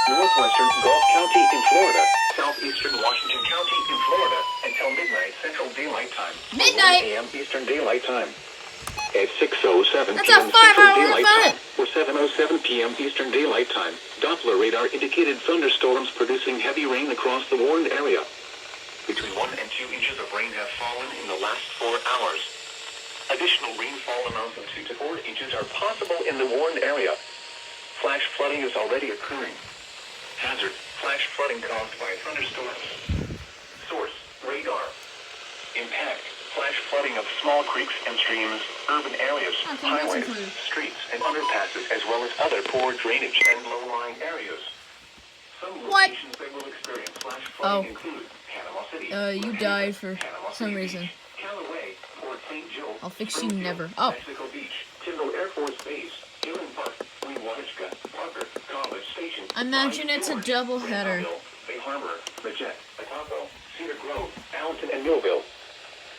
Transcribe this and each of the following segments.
Northwestern Gulf County in Florida, southeastern Washington County in Florida, until midnight Central Daylight Time. Midnight? 1 a.m. Eastern Daylight Time. At 6:07 That's p.m. a 5-hour Central Daylight event. Time, or 7:07 p.m. Eastern Daylight Time, Doppler radar indicated thunderstorms producing heavy rain across the warned area. Between 1 and 2 inches of rain have fallen in the last 4 hours. Additional rainfall amounts of 2 to 4 inches are possible in the warned area. Flash flooding is already occurring. Hazard, flash flooding caused by thunderstorms. Source, radar. Impact, flash flooding of small creeks and streams, urban areas, highways, streets, and underpasses, as well as other poor drainage and low-lying areas. Some locations that will experience flash flooding include Panama City. You died for some reason. Callaway, Port St. Joe, I'll fix you never. Oh. Mexico Beach, Tyndall Air Force Base, Gillen Park, Wewatchka, Parker, College Station. Imagine it's a double header. Bay Harbor, Leggett, Ataco, Cedar Grove, Allenton, and Millville.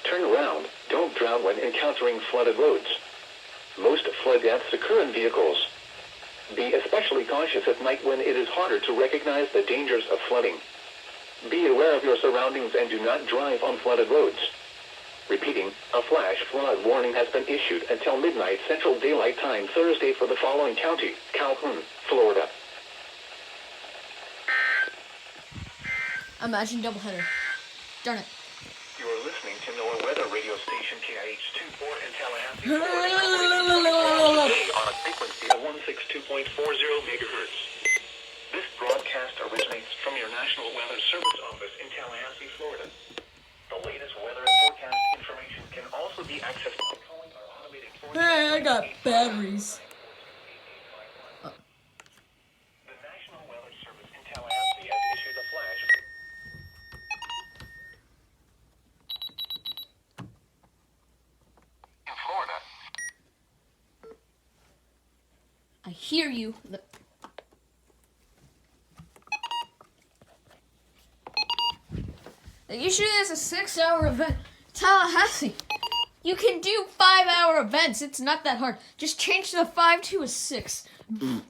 Turn around. Don't drown when encountering flooded roads. Most flood deaths occur in vehicles. Be especially cautious at night when it is harder to recognize the dangers of flooding. Be aware of your surroundings and do not drive on flooded roads. Repeating, a flash flood warning has been issued until midnight Central Daylight Time Thursday for the following county: Calhoun, Florida. Imagine double header. Darn it. You are listening to NOAA Weather Radio Station KIH-24 in Tallahassee, Florida. Today on a frequency of 162.40 megahertz. This broadcast originates from your National Weather Service office in Tallahassee, Florida. The latest weather and forecast information can also be accessed by calling our automated Hey, I got batteries. The National Weather Service in Tallahassee has issued a flash. In Florida. I hear you. Usually it's a 6-hour event. Tallahassee. You can do 5-hour events. It's not that hard. Just change the 5 to a 6.